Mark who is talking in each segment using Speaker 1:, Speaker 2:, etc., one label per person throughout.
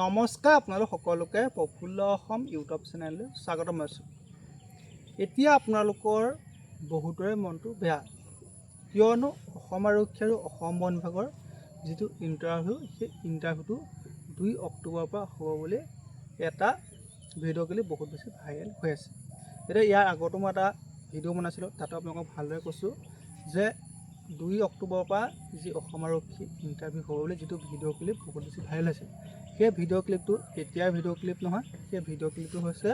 Speaker 1: নমস্কাৰ আপোনালোক সকলোকে প্ৰফুল্ল অসম ইউটিউব চেনেললৈ স্বাগতম জনাইছোঁ। এতিয়া আপোনালোকৰ বহুতৰে মনটো বেয়া, কিয়নো অসম আৰক্ষী আৰু অসম বন বিভাগৰ যিটো ইণ্টাৰভিউ, সেই ইণ্টাৰভিউটো 2 অক্টোবৰৰ পৰা হ'ব বুলি এটা ভিডিঅ' ক্লিপ বহুত বেছি ভাইৰেল হৈ আছে। এতিয়া ইয়াৰ আগতো মই এটা ভিডিঅ' বনাইছিলোঁ, তাতো আপোনালোকক ভালদৰে কৈছোঁ যে 2 অক্টোবৰৰ পৰা যি অসম আৰক্ষী ইণ্টাৰভিউ হ'ব বুলি যিটো ভিডিঅ' ক্লিপ বহুত বেছি ভাইৰেল হৈছে, সেই ভিডিঅ' ক্লিপটো এতিয়াৰ ভিডিঅ' ক্লিপ নহয়, সেই ভিডিঅ' ক্লিপটো হৈছে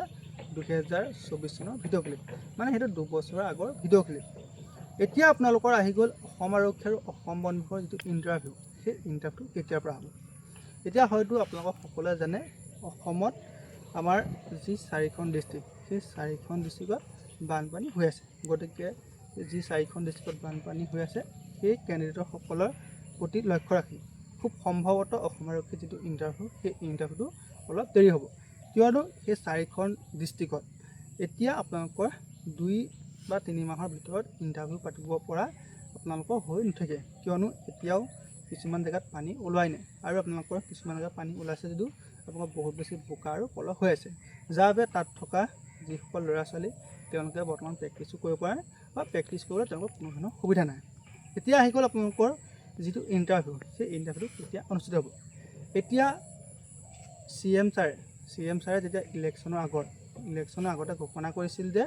Speaker 1: 2024 চনৰ ভিডিঅ' ক্লিপ, মানে সেইটো 2 বছৰৰ আগৰ ভিডিঅ' ক্লিপ। এতিয়া আপোনালোকৰ আহি গ'ল অসম আৰক্ষী আৰু অসম বন বিভাগৰ যিটো ইণ্টাৰভিউ, সেই ইণ্টাৰভিউটো কেতিয়াৰ পৰা হ'ব। এতিয়া হয়তো আপোনালোকক সকলোৱে জানে, অসমত আমাৰ যি 4খন ডিষ্ট্ৰিক্ট, সেই 4খন ডিষ্ট্ৰিক্টত বানপানী হৈ আছে। গতিকে যি 4খন ডিষ্ট্ৰিক্টত বানপানী হৈ আছে, সেই কেণ্ডিডেটসকলৰ প্ৰতি লক্ষ্য ৰাখি খুব সম্ভৱতঃ অসম আৰক্ষীৰ যিটো ইণ্টাৰভিউ, সেই ইণ্টাৰভিউটো অলপ দেৰি হ'ব, কিয়নো সেই 4খন ডিষ্ট্ৰিক্টত এতিয়া আপোনালোকৰ 2 বা 3 মাহৰ ভিতৰত ইণ্টাৰভিউ পাতিব পৰা আপোনালোকৰ হৈ নাথাকে, কিয়নো এতিয়াও কিছুমান জেগাত পানী ওলোৱাই নাই, আৰু আপোনালোকৰ কিছুমান জেগাত পানী ওলাইছে যদিও আপোনালোকৰ বহুত বেছি বোকা আৰু পলস হৈ আছে, যাৰ বাবে তাত থকা যিসকল ল'ৰা ছোৱালী তেওঁলোকে বৰ্তমান প্ৰেক্টিছো কৰিব পৰা নাই, বা প্ৰেক্টিছ কৰিবলৈ তেওঁলোকৰ কোনো ধৰণৰ সুবিধা নাই। এতিয়া আহি গ'ল আপোনালোকৰ যিটো ইণ্টাৰভিউ, সেই ইণ্টাৰভিউটো কেতিয়া অনুষ্ঠিত হ'ব। এতিয়া CM ছাৰে যেতিয়া ইলেকশ্যনৰ আগতে ঘোষণা কৰিছিল যে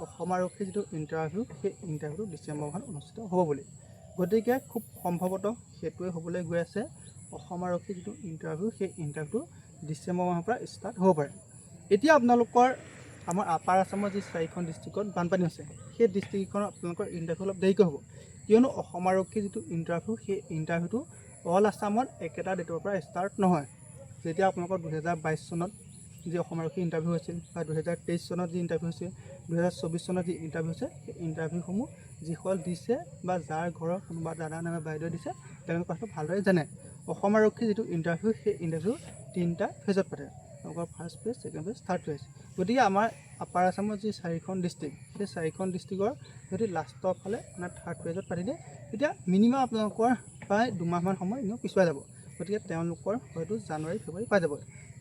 Speaker 1: অসম আৰক্ষীৰ যিটো ইণ্টাৰভিউ, সেই ইণ্টাৰভিউটো ডিচেম্বৰ মাহত অনুষ্ঠিত হ'ব বুলি। গতিকে খুব সম্ভৱতঃ সেইটোৱে হ'বলৈ গৈ আছে। অসম আৰক্ষীৰ যিটো ইণ্টাৰভিউ, সেই ইণ্টাৰভিউটো ডিচেম্বৰ মাহৰ পৰা ষ্টাৰ্ট হ'ব পাৰে। এতিয়া আপোনালোকৰ আমাৰ আপাৰ আছামৰ যি 4খন ডিষ্ট্ৰিক্টত বানপানী হৈছে, সেই ডিষ্ট্ৰিক্টখনত আপোনালোকৰ ইণ্টাৰভিউ অলপ দেৰিকৈ হ'ব, কিয়নো অসম আৰক্ষীৰ যিটো ইণ্টাৰভিউ, সেই ইণ্টাৰভিউটো অল আছামত একেটা ডেটৰ পৰা ষ্টাৰ্ট নহয়। যেতিয়া আপোনালোকৰ 2022 চনত যি অসম আৰক্ষী ইণ্টাৰভিউ হৈছিল, বা 2023 চনত যি ইণ্টাৰভিউ হৈছিল, 2024 চনত যি ইণ্টাৰভিউ হৈছে, সেই ইণ্টাৰভিউসমূহ যিসকল দিছে বা যাৰ ঘৰৰ কোনোবা দাদা নামে বাইদেউ দিছে, তেওঁলোকে কথাটো ভালদৰে জানে। অসম আৰক্ষীৰ যিটো ইণ্টাৰভিউ, সেই ইণ্টাৰভিউ 3টা ফেজত পাতে, তেওঁলোকৰ first phase, second phase, third phase. গতিকে আমাৰ আপাৰ আছামৰ যি 4খন ডিষ্ট্ৰিক্ট, সেই 4খন ডিষ্ট্ৰিক্টৰ যদি লাষ্টৰ ফালে মানে থাৰ্ড ফেজত পাতি দিয়ে, তেতিয়া মিনিমাম আপোনালোকৰ প্ৰায় 2 মাহমান সময় এনেও পিছুৱাই যাব। গতিকে তেওঁলোকৰ হয়তো জানুৱাৰী ফেব্ৰুৱাৰী পাই যাব।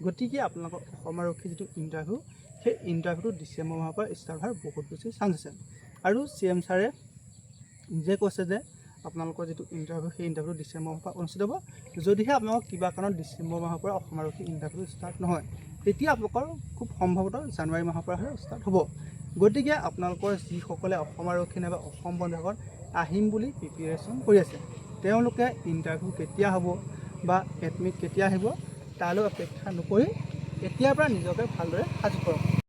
Speaker 1: গতিকে আপোনালোকৰ অসম আৰক্ষীৰ যিটো ইণ্টাৰভিউ, সেই ইণ্টাৰভিউটো ডিচেম্বৰ মাহৰ পৰা ষ্টাৰ্ট হোৱাৰ বহুত বেছি চান্স আছে। আৰু CM ছাৰে নিজে কৈছে যে আপোনালোকৰ যিটো ইণ্টাৰভিউ, সেই ইণ্টাৰভিউটো ডিচেম্বৰ মাহৰ পৰা অনুষ্ঠিত হ'ব। যদিহে আপোনালোকৰ কিবা কাৰণত ডিচেম্বৰ মাহৰ পৰা অসম আৰক্ষীৰ ইণ্টাৰভিউ ষ্টাৰ্ট নহয়, তেতিয়া আপোনালোকৰ খুব সম্ভৱতঃ জানুৱাৰী মাহৰ পৰা ষ্টাৰ্ট হ'ব। গতিকে আপোনালোকৰ যিসকলে অসম আৰক্ষী নাইবা অসম বন বিভাগত আহিম বুলি প্ৰিপেৰেশ্যন কৰি আছে, তেওঁলোকে ইণ্টাৰভিউ কেতিয়া হ'ব বা এডমিট কেতিয়া আহিব, তালৈ অপেক্ষা নকৰি এতিয়াৰ পৰা নিজকে ভালদৰে সাজু কৰক।